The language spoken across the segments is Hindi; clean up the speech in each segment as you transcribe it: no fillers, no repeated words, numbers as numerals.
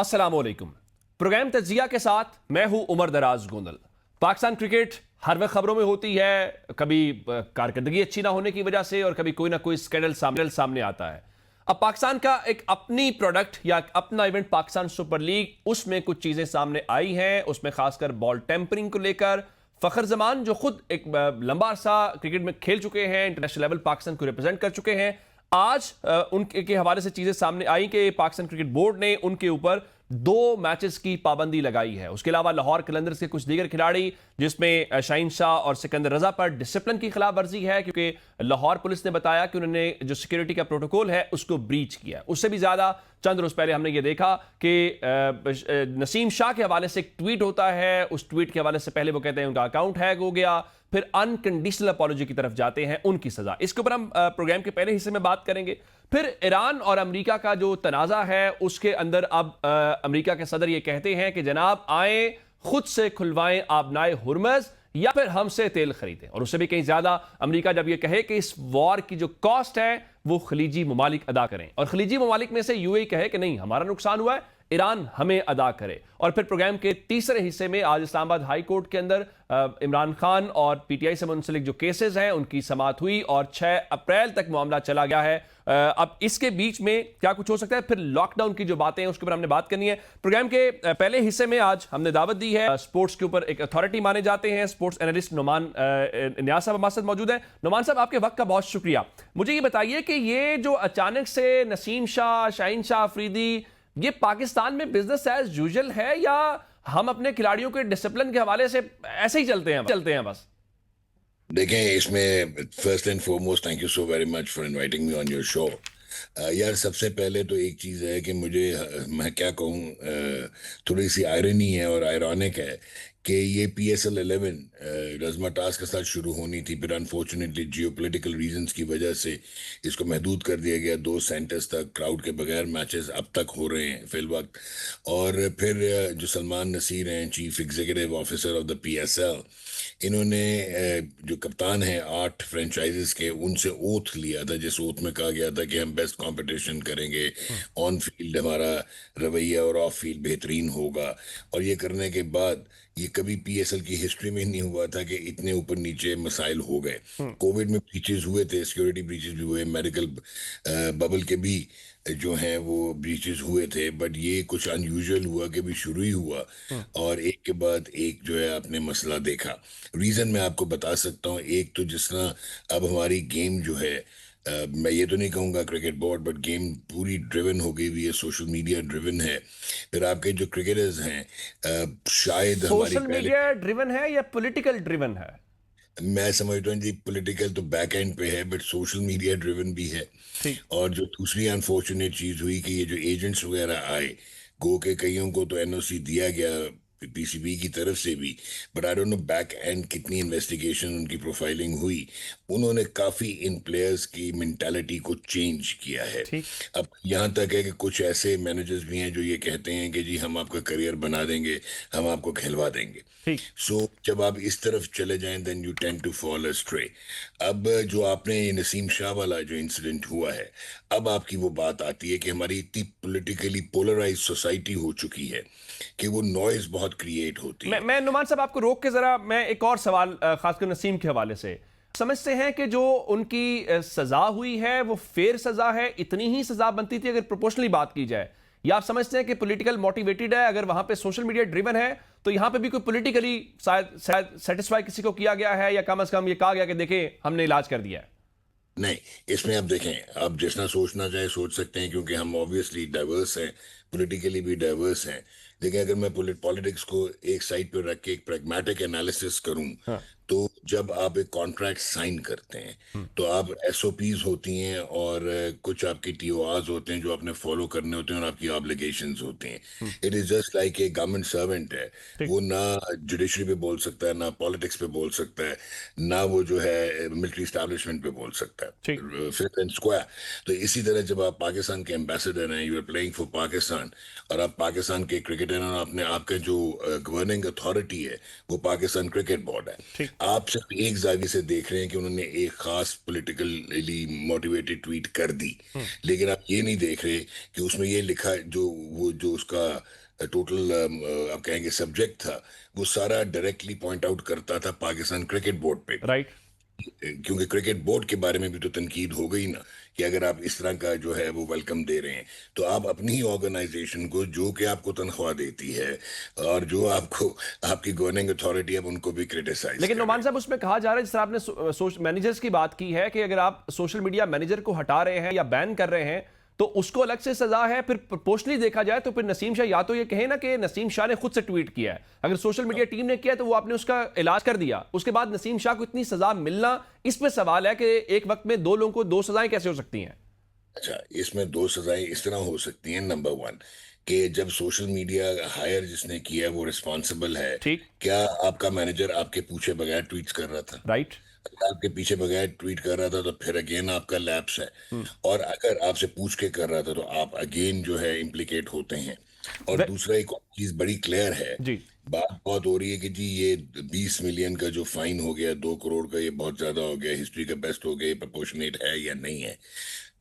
अस्सलामुअलैकुम। प्रोग्राम तज्जिया के साथ मैं हूं उमर दराज गोंदल। पाकिस्तान क्रिकेट हर वक्त खबरों में होती है, कभी कारकर्दगी अच्छी ना होने की वजह से और कभी कोई ना कोई स्कैंडल सामने आता है। अब पाकिस्तान का एक अपनी प्रोडक्ट या अपना इवेंट पाकिस्तान सुपर लीग, उसमें कुछ चीजें सामने आई हैं। उसमें खासकर बॉल टेम्परिंग को लेकर फखर जमान जो खुद एक लंबा अरसा क्रिकेट में खेल चुके हैं, इंटरनेशनल लेवल पाकिस्तान को रिप्रेजेंट कर चुके हैं, आज उनके हवाले से चीजें सामने आई कि पाकिस्तान क्रिकेट बोर्ड ने उनके ऊपर 2 मैचेस की पाबंदी लगाई है। उसके अलावा लाहौर कलंदर्स के कुछ दीगर खिलाड़ी, जिसमें शाहीन शाह और सिकंदर रजा पर डिसिप्लिन की खिलाफ वर्जी है, क्योंकि लाहौर पुलिस ने बताया कि उन्होंने जो सिक्योरिटी का प्रोटोकॉल है उसको ब्रीच किया। उससे भी ज्यादा चंद रोज पहले हमने ये देखा कि नसीम शाह के हवाले से एक ट्वीट होता है। उस ट्वीट के हवाले से पहले वो कहते हैं उनका अकाउंट हैक हो गया, फिर अनकंडीशनल अपॉलॉजी की तरफ जाते हैं, उनकी सजा। इसके ऊपर हम प्रोग्राम के पहले हिस्से में बात करेंगे। फिर ईरान और अमेरिका का जो तनाजा है उसके अंदर अब अमेरिका के सदर ये कहते हैं कि जनाब आए खुद से खुलवाएं आबनाए हुर्मज या फिर हमसे तेल खरीदें। और उससे भी कहीं ज्यादा अमेरिका जब ये कहे कि इस वॉर की जो कॉस्ट है वो खलीजी ममालिक अदा करें, और खलीजी ममालिक में से यूएई कहे कि नहीं हमारा नुकसान हुआ है, ईरान हमें अदा करे। और फिर प्रोग्राम के तीसरे हिस्से में आज इस्लामाबाद हाई कोर्ट के अंदर इमरान खान और पीटीआई से मुंसलिक जो केसेस हैं उनकी समाअत हुई और 6 अप्रैल तक मामला चला गया है। अब इसके बीच में क्या कुछ हो सकता है, फिर लॉकडाउन की जो बातें हैं उसके ऊपर हमने बात करनी है। प्रोग्राम के पहले हिस्से में आज हमने दावत दी है, स्पोर्ट्स के ऊपर एक अथॉरिटी माने जाते हैं, स्पोर्ट्स एनालिस्ट नुमान नियाज साहब हमारे साथ मौजूद है। नुमान साहब, आपके वक्त का बहुत शुक्रिया। मुझे ये बताइए कि ये जो अचानक से नसीम शाह, शाहीन शाह अफरीदी, ये पाकिस्तान में बिजनेस एज यूजुअल है या हम अपने खिलाड़ियों के डिसिप्लिन के हवाले से ऐसे ही चलते हैं बस? देखें, इसमें first and foremost thank you so very much for inviting me on your show. यार, सबसे पहले तो एक चीज़ है कि मुझे मैं क्या कहूँ, थोड़ी सी आयरनी है और आयरॉनिक है कि ये PSL 11 रज़मताज़ के साथ शुरू होनी थी, फिर अनफॉर्चुनेटली जियोपॉलिटिकल रीजंस की वजह से इसको महदूद कर दिया गया। 2 सेंटर्स तक क्राउड के बगैर मैचेस अब तक हो रहे हैं फिल वक्त। और फिर जो सलमान नसीर हैं, chief executive officer of the PSL, इन्होंने जो कप्तान हैं 8 फ्रेंचाइजेस के, उनसे ओथ लिया था, जिस ओथ में कहा गया था कि हम बेस्ट कंपटीशन करेंगे, ऑन फील्ड हमारा रवैया और ऑफ फील्ड बेहतरीन होगा। और ये करने के बाद ये कभी PSL की हिस्ट्री में नहीं हुआ था कि इतने ऊपर नीचे मसाइल हो गए। कोविड में ब्रीचेस हुए थे, सिक्योरिटी ब्रीचेस भी हुए, मेडिकल बबल के भी जो हैं वो ब्रीचेस हुए थे, बट ये कुछ अनयूजुअल हुआ कि भी शुरू ही हुआ और एक के बाद एक जो है आपने मसला देखा। रीज़न मैं आपको बता सकता हूँ। एक तो जिस तरह अब हमारी गेम जो है, मैं ये तो नहीं कहूँगा क्रिकेट बोर्ड, बट गेम पूरी ड्रिवन हो गई हुई है, सोशल मीडिया ड्रिवन है। फिर आपके जो क्रिकेटर्स हैं, शायद हमारी सोशल मीडिया ड्रिवन है या पॉलिटिकल ड्रिवन है? मैं समझता हूँ जी, पॉलिटिकल तो बैक एंड पे है, बट सोशल मीडिया ड्रिवन भी है। ठीक। और जो दूसरी अनफॉर्चुनेट चीज हुई कि ये जो एजेंट्स वगैरह आए, गो के कईयों को तो NOC दिया गया PCB की तरफ से भी, but I don't know back and कितनी इन्वेस्टिगेशन उनकी प्रोफाइलिंग हुई। उन्होंने काफी इन प्लेयर्स की मेंटालिटी को चेंज किया है। ठीक। अब यहाँ तक है कि कुछ ऐसे मैनेजर्स भी हैं जो ये कहते हैं कि जी हम आपका करियर बना देंगे, हम आपको खिलवा देंगे। ठीक। सो जब आप इस तरफ चले जाएं, then you tend to fall astray. अब जो आपने ये नसीम शाह वाला जो इंसिडेंट हुआ है, अब आपकी वो बात आती है कि हमारी इतनी पॉलिटिकली पोलराइज सोसाइटी हो चुकी है कि वो नॉइज बहुत क्रिएट होती है। मैं नुमान साहब आपको रोक के जरा मैं एक और सवाल खासकर नसीम के हवाले से, समझते हैं कि जो उनकी सजा हुई है वो फेयर सजा है, इतनी ही सजा बनती थी अगर प्रोपोर्शनली बात की जाए, या आप समझते हैं कि पॉलिटिकल मोटिवेटेड है? अगर वहां पे सोशल मीडिया ड्रिवन है तो यहां पे भी कोई पॉलिटिकली शायद सेटिस्फाई किसी को किया गया है, या कम से कम ये कहा गया कि देखें हमने इलाज कर दिया है? नहीं, इसमें आप देखें, आप जितना सोचना चाहे सोच सकते हैं, क्योंकि हम ऑब्वियसली डाइवर्स हैं, पॉलिटिकली भी डाइवर्स हैं। लेकिन अगर मैं पॉलिटिक्स को एक साइड पर रख के एक प्रैग्मेटिक एनालिसिस करूं, हाँ। तो जब आप एक कॉन्ट्रैक्ट साइन करते हैं तो आप SOPs होती हैं और कुछ आपके TORs होते हैं जो आपने फॉलो करने होते हैं और आपकी ऑब्लिगेशंस होते हैं। It is just like a government servant है, ठीक। वो ना जुडिशरी पे बोल सकता है, ना पॉलिटिक्स पे बोल सकता है, ना वो जो है मिलिट्री स्टैब्लिशमेंट पे बोल सकता ठीक। है, फिट एंड स्क्वायर। तो इसी तरह जब आप पाकिस्तान के एम्बेसडर हैं, you are playing for Pakistan, और आप पाकिस्तान के क्रिकेटर हैं, और आपने आपका जो गवर्निंग अथॉरिटी है वो पाकिस्तान क्रिकेट बोर्ड है, ठीक। आप सिर्फ एक जाविये से देख रहे हैं कि उन्होंने एक खास पॉलिटिकली मोटिवेटेड ट्वीट कर दी, हम्म, लेकिन आप ये नहीं देख रहे कि उसमें ये लिखा, जो उसका टोटल आप कहेंगे सब्जेक्ट था, वो सारा डायरेक्टली पॉइंट आउट करता था पाकिस्तान क्रिकेट बोर्ड पे भी। राइट। क्योंकि क्रिकेट बोर्ड के बारे में भी तो तनकीद हो गई ना, कि अगर आप इस तरह का जो है वो वेलकम दे रहे हैं, तो आप अपनी ही ऑर्गेनाइजेशन को, जो कि आपको तनख्वाह देती है और जो आपको आपकी गवर्निंग अथॉरिटी, अब उनको भी क्रिटिसाइज लेकिन करें। नोमान साहब, उसमें कहा जा रहा है, जिस तरह आपने मैनेजर्स की बात की है, कि अगर आप सोशल मीडिया मैनेजर को हटा रहे हैं या बैन कर रहे हैं तो उसको अलग से सजा है। फिर प्रोपोर्शनली देखा जाए तो फिर नसीम शाह या तो ये कहे ना कि नसीम शाह ने खुद से ट्वीट किया है, अगर सोशल मीडिया टीम ने किया है तो वो आपने उसका इलाज कर दिया, उसके बाद नसीम शाह को इतनी सजा मिलना, इस पे सवाल है कि एक वक्त में दो लोगों को दो सजाएं कैसे हो सकती हैं? अच्छा, इसमें दो सजाएं इस तरह हो सकती हैं। नंबर वन, कि जब सोशल मीडिया हायर जिसने किया है वो रिस्पॉन्सिबल है। ठीक। क्या आपका मैनेजर आपके पूछे बगैर ट्वीट्स कर रहा था? राइट। अगर आपके पीछे बगैर ट्वीट कर रहा था तो फिर अगेन आपका लैप्स है। और अगर आपसे पूछ के कर रहा था तो आप अगेन जो है इम्प्लीकेट होते हैं। और दूसरा एक और चीज बड़ी क्लियर है, जी। बात बहुत हो रही है कि जी ये 20 मिलियन का जो फाइन हो गया, 2 करोड़ का, ये बहुत ज्यादा हो गया, हिस्ट्री का बेस्ट हो गया, ये प्रोपोर्शनेट है या नहीं है।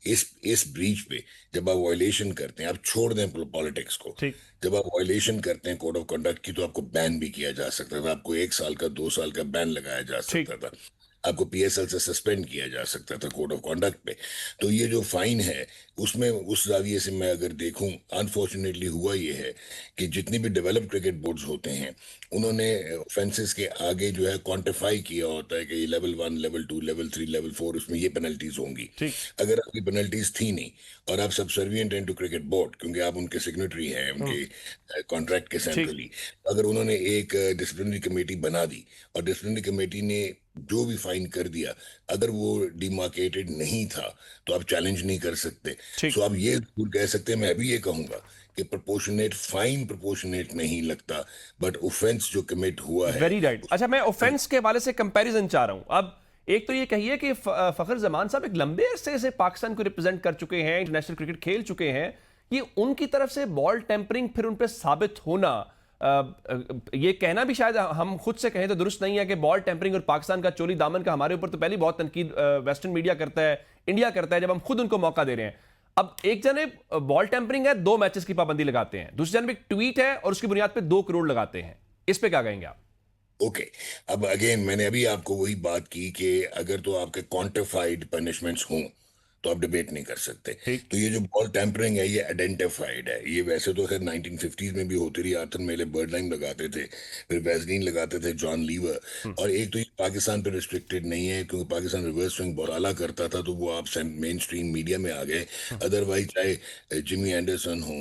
इस ब्रीच पे जब आप वायलेशन करते हैं, आप छोड़ दें पॉलिटिक्स को, ठीक। जब आप वायलेशन करते हैं कोड ऑफ कंडक्ट की, तो आपको बैन भी किया जा सकता था, आपको 1 साल का 2 साल का बैन लगाया जा ठीक। सकता था, आपको पीएसएल से सस्पेंड किया जा सकता था कोड ऑफ कंडक्ट पे। तो ये जो फाइन है, उसमें उस जाविये से मैं अगर देखूं, अनफॉर्चुनेटली हुआ ये है कि जितनी भी डेवलप्ड क्रिकेट बोर्ड्स होते हैं, उन्होंने ऑफेंसेस के आगे जो है क्वांटिफाई किया होता है कि ये लेवल 1, लेवल 2, लेवल 3, लेवल 4, उसमें ये पेनल्टीज होंगी। ठीक। अगर आपकी पेनल्टीज थी नहीं और आप सबसर्विएंट हैं टू क्रिकेट बोर्ड, क्योंकि आप उनके सिग्नेटरी हैं उनके कॉन्ट्रैक्ट के ठीक। सेंट्रली, अगर उन्होंने एक डिसिप्लिनरी कमेटी बना दी और डिसिप्लिनरी कमेटी ने जो भी फाइन कर दिया, अगर वो डिमार्केटेड नहीं था, तो आप चैलेंज नहीं कर सकते। ठीक। सो आप ये जरूर कह सकते हैं, मैं भी ये कहूंगा कि प्रोपोर्शनेट फाइन प्रोपोर्शनेट नहीं लगता, बट ऑफेंस जो कमिट हुआ है। Very right. अच्छा, मैं ऑफेंस के हवाले से कंपैरिजन चाह रहा हूं। अब एक तो ये कहिए कि फखर जमान साहब एक लंबे अरसे से पाकिस्तान को रिप्रेजेंट कर चुके हैं, इंटरनेशनल क्रिकेट खेल चुके हैं, ये उनकी तरफ से बॉल टेम्परिंग फिर उन पर साबित होना, ये कहना भी शायद हम खुद से कहें तो दुरुस्त नहीं है कि बॉल टेम्परिंग और पाकिस्तान का चोली दामन का हमारे ऊपर तो पहली बहुत तनकीद वेस्टर्न मीडिया करता है, इंडिया करता है, जब हम खुद उनको मौका दे रहे हैं। अब एक जने बॉल टेम्परिंग है, 2 मैचेस की पाबंदी लगाते हैं, दूसरी जन एक ट्वीट है और उसकी बुनियाद पर 2 करोड़ लगाते हैं। इस पे क्या कहेंगे आप? ओके, अब अगेन मैंने अभी आपको वही बात की कि अगर तो आपके क्वांटिफाइड पनिशमेंट्स हों तो आप डिबेट नहीं कर सकते। ठीक। तो ये जो बॉल टेम्परिंग है, ये आइडेंटिफाइड है। ये वैसे तो खैर 1950s में भी होती रही, आर्थर मेले बर्ड लाइन लगाते थे, फिर वैसलीन लगाते थे जॉन लीवर। और एक तो ये पाकिस्तान पे रिस्ट्रिक्टेड नहीं है, क्योंकि पाकिस्तान रिवर्स स्विंग बॉला करता था, तो वो आप मेन स्ट्रीम मीडिया में आ गए। अदरवाइज चाहे जिमी एंडरसन हो,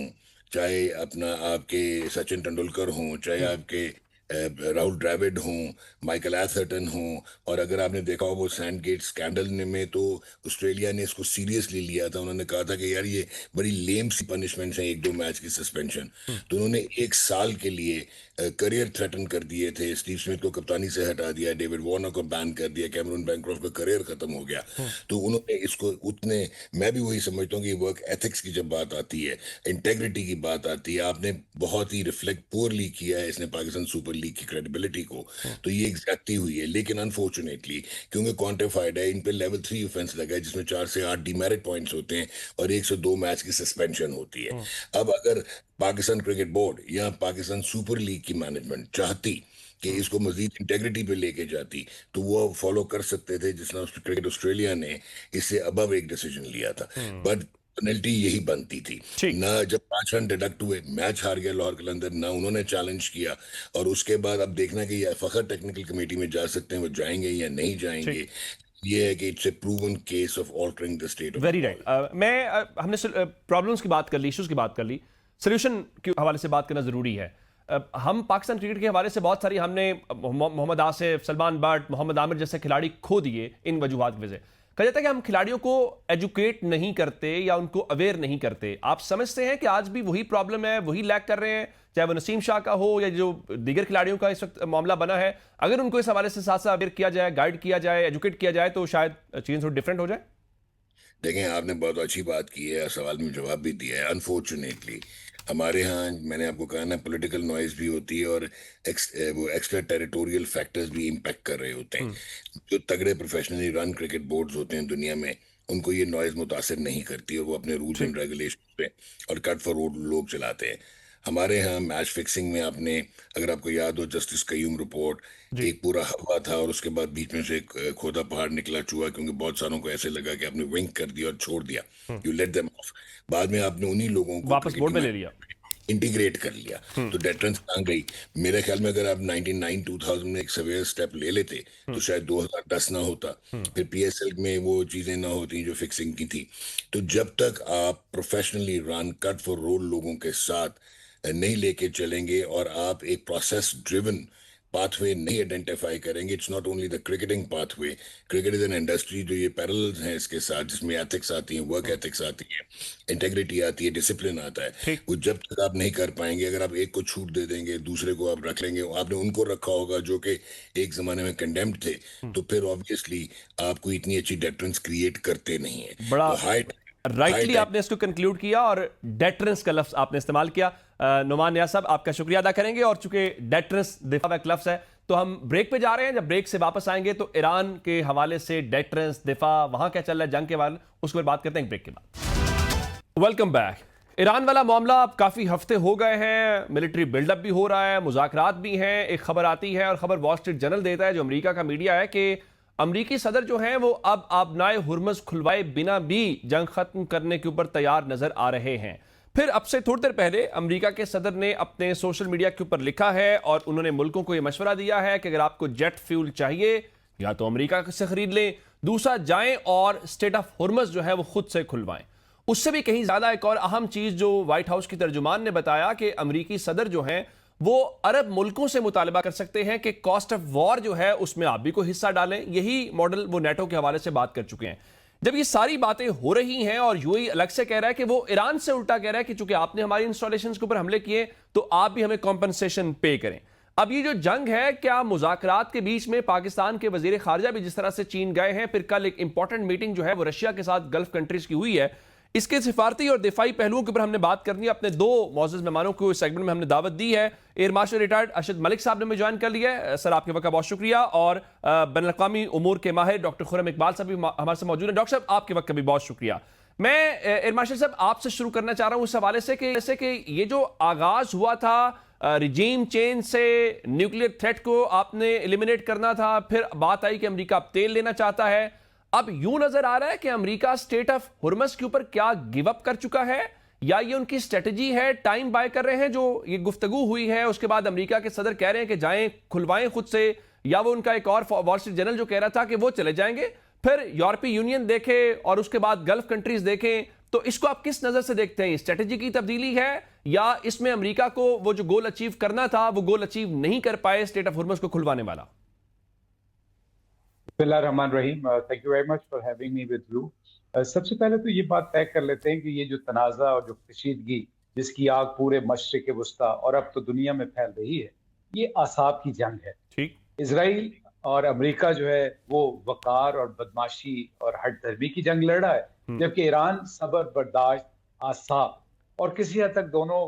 चाहे अपना आपके सचिन तेंदुलकर हों, चाहे आपके राहुल द्रविड़ हों, माइकल एथरटन हों, और अगर आपने देखा हो वो सैंडगेट स्कैंडल में तो ऑस्ट्रेलिया ने इसको सीरियसली लिया था। उन्होंने कहा था कि यार ये बड़ी लेम सी पनिशमेंट है, 1-2 मैच की सस्पेंशन। तो उन्होंने 1 साल के लिए करियर थ्रेटन कर दिए थे। स्टीव स्मिथ को कप्तानी से हटा दिया, डेविड वार्नर को बैन कर दिया, कैमरून बैंक्रॉफ्ट का करियर खत्म हो गया। तो उन्होंने इसको उतने, मैं भी वही समझता हूँ कि वर्क एथिक्स की जब बात आती है, इंटेग्रिटी की बात आती है, आपने बहुत ही रिफ्लेक्ट पुअरली किया है इसने पाकिस्तान सुपर लीग की क्रेडिबिलिटी को, तो ये एग्जैक्टली हुई है। लेकिन अनफॉर्चुनेटली क्योंकि क्वांटिफाइड है, इन पे लेवल 3 ऑफेंस लगा है, जिसमें 4 से 8 डिमेरिट पॉइंट्स होते हैं और 1 से 2 मैच की सस्पेंशन होती है। अब अगर पाकिस्तान क्रिकेट बोर्ड या पाकिस्तान सुपर लीग की मैनेजमेंट चाहती कि इसको मजीद इंटेग्रिटी पे लेके जाती, तो वो फॉलो कर सकते थे, जिस तरह क्रिकेट ऑस्ट्रेलिया ने इससे अबव एक डिसीजन लिया था। बट पेनल्टी यही बनती थी ठीक। ना। जब 5 रन डिडक्ट हुए, मैच हार गया लाहौर कलंदर, ना उन्होंने चैलेंज किया। और उसके बाद अब देखना कि ये फखर टेक्निकल कमेटी में जा सकते हैं, वो जाएंगे या नहीं जाएंगे। ये है कि it's a proven case of altering the state of very right. हमने प्रॉब्लम्स की बात कर ली, इश्यूज की बात कर ली, सोल्यूशन के हवाले से बात करना जरूरी है। हम पाकिस्तान क्रिकेट के हवाले से बहुत सारी, हमने मोहम्मद आसिफ, सलमान बट, मोहम्मद आमिर जैसे खिलाड़ी खो दिए इन वजूहात की वजह से। कहा जाता है कि हम खिलाड़ियों को एजुकेट नहीं करते या उनको अवेयर नहीं करते। आप समझते हैं कि आज भी वही प्रॉब्लम है, वही लैक कर रहे हैं, चाहे वो नसीम शाह का हो या जो दीगर खिलाड़ियों का इस वक्त मामला बना है? अगर उनको इस हवाले से साथ साथ अवेयर किया जाए, गाइड किया जाए, एजुकेट किया जाए, तो शायद चीजें थोड़ी डिफरेंट हो जाए। देखें, आपने बहुत अच्छी बात की है, सवाल में जवाब भी दिया है। अनफॉर्चुनेटली हमारे यहाँ, मैंने आपको कहा ना, पॉलिटिकल नॉइज भी होती है और वो एक्स्ट्रा टेरिटोरियल फैक्टर्स भी इम्पेक्ट कर रहे होते हम्म। हैं। जो तगड़े प्रोफेशनली रन क्रिकेट बोर्ड्स होते हैं दुनिया में, उनको ये नॉइज मुतासिर नहीं करती और वो अपने रूल्स एंड ठीक। रेगुलेशन पे और कट फॉर रोड लोग चलाते हैं। हमारे यहाँ मैच फिक्सिंग में आपने, अगर आपको याद हो, जस्टिस कयूम रिपोर्ट, जी। एक पूरा हवा था और उसके बाद बीच में से एक खोदा पहाड़ निकला चूहा, क्योंकि बहुत सारों को ऐसे लगा कि आपने विंक कर दिया और छोड़ दिया, hmm. You let them off. बाद में आपने उन्हीं लोगों को वापस बोर्ड क्रिकेटिंग में में ले लिया। इंटीग्रेट कर लिया, हम्म। तो डेटरेंस कहाँ गई? मेरे ख्याल में अगर आप 99 2000 में एक सवेयर स्टेप ले लेते तो हम्म। शायद 2010 ना होता, हम्म। फिर पीएसएल में वो चीजें ना होती जो फिक्सिंग की थी। तो जब तक आप professionally run cut for role लोगों के साथ नहीं लेके चलेंगे और आप एक प्रोसेस ड्रिवन पाथवे नहीं आइडेंटिफाई करेंगे, it's not only the cricketing pathway, cricket is an industry जो ये पैरेलल्स हैं इसके साथ, जिसमें एथिक्स आती हैं, वर्क हम्म। एथिक्स आती है, इंटेग्रिटी आती है, डिसिप्लिन आता है। ठीक। वो जब तक आप नहीं कर पाएंगे, अगर आप एक को छूट दे देंगे, दूसरे को आप रख लेंगे, आपने उनको रखा होगा जो कि एक जमाने में कंडेम्ड थे, हम्म। तो फिर ऑब्वियसली आप कोई इतनी अच्छी डेटरेंस क्रिएट करते नहीं है। बड़ा तो हाई हाई राइटली टाइम। आपने इसको कंक्लूड किया और डेटरेंस का लफ्ज आपने इस्तेमाल किया। नुमान नियाज़ साहब, आपका शुक्रिया अदा करेंगे। और चूंकि डेटरेंस दिफा का एक लफ्ज है, तो हम ब्रेक पे जा रहे हैं। जब ब्रेक से वापस आएंगे तो ईरान के हवाले से डेटरेंस, दिफा, वहां क्या चल रहा है जंग के बारे में, उसके बारे में बात करते हैं ब्रेक के बाद। Welcome back. ईरान वाला मामला अब काफी हफ्ते हो गए हैं, मिलिट्री बिल्डअप भी हो रहा है, मुज़ाकरात भी हैं। एक खबर आती है और खबर वॉल स्ट्रीट जर्नल देता है, जो अमेरिका का मीडिया है, कि अमरीकी सदर जो हैं वो अब आबनाए हुर्मुज़ खुलवाए बिना भी जंग खत्म करने के ऊपर तैयार नजर आ रहे हैं। फिर अब से थोड़ी देर पहले अमेरिका के सदर ने अपने सोशल मीडिया के ऊपर लिखा है और उन्होंने मुल्कों को यह मशवरा दिया है कि अगर आपको जेट फ्यूल चाहिए या तो अमेरिका से खरीद लें, दूसरा जाएं और स्टेट ऑफ हुर्मुज़ जो है वो खुद से खुलवाएं। उससे भी कहीं ज्यादा एक और अहम चीज जो व्हाइट हाउस की तर्जुमान ने बताया कि अमेरिकी सदर जो हैं वो अरब मुल्कों से मुतालबा कर सकते हैं कि कॉस्ट ऑफ वॉर जो है उसमें आप भी कोई हिस्सा डालें। यही मॉडल वो नेटो के हवाले से बात कर चुके हैं। जब ये सारी बातें हो रही हैं और यूएई अलग से कह रहा है कि वो ईरान से उल्टा कह रहा है कि चूंकि आपने हमारी इंस्टॉलेशंस के ऊपर हमले किए तो आप भी हमें कॉम्पनसेशन पे करें। अब ये जो जंग है, क्या मुज़ाकरात के बीच में पाकिस्तान के वजीर खारजा भी जिस तरह से चीन गए हैं, फिर कल एक इंपॉर्टेंट मीटिंग जो है वो रशिया के साथ गल्फ कंट्रीज की हुई है, इसके सिफारती और दिफाई पहलुओं के ऊपर हमने बात करनी है। अपने दो मौजूद मेहमानों को इस सेगमेंट में हमने दावत दी है। Air marshal retired Arshad Malik साहब ने हमें ज्वाइन कर लिया है। सर, आपके वक्त का बहुत शुक्रिया। और बैनुल-अक़वामी उमूर के माहिर डॉक्टर खुर्रम इकबाल साहब भी हमारे साथ मौजूद है। डॉक्टर साहब, आपके वक्त का भी बहुत शुक्रिया। मैं एयर मार्शल साहब आपसे शुरू करना चाह रहा हूं इस हवाले से कि ये जो आगाज हुआ था रिजीम चेंज से, न्यूक्लियर थ्रेट को आपने एलिमिनेट करना था, फिर बात आई कि अमेरिका अब तेल लेना चाहता है। अब यूं नजर आ रहा है कि अमेरिका स्टेट ऑफ हुर्मुज़ के ऊपर क्या गिव अप कर चुका है, या ये उनकी स्ट्रेटजी है, टाइम बाय कर रहे हैं। जो ये गुफ्तगू हुई है उसके बाद अमेरिका के सदर कह रहे हैं कि जाएं खुलवाएं खुद से, या वो उनका एक और वॉल स्ट्रीट जर्नल जो कह रहा था कि वो चले जाएंगे, फिर यूरोपीय यूनियन देखे और उसके बाद गल्फ कंट्रीज देखें। तो इसको आप किस नजर से देखते हैं? स्ट्रेटजी की तब्दीली है या इसमें अमेरिका को वो जो गोल अचीव करना था वो गोल अचीव नहीं कर पाए स्टेट ऑफ हुर्मुज़ को खुलवाने वाला? Rahman Rahim, thank you very much for having me with you. सबसे पहले तो ये बात तय कर लेते हैं कि ये जो तनाज़ा और जो कशीदगी जिसकी आग पूरे मशरिक वस्ता और अब तो दुनिया में फैल रही है, ये आसाब की जंग है। ठीक। इसराइल और अमेरिका जो है वो वकार और बदमाशी और हट धर्मी की जंग लड़ रहा है, जबकि ईरान सब्र, बर्दाश्त, आसाब और किसी हद तक दोनों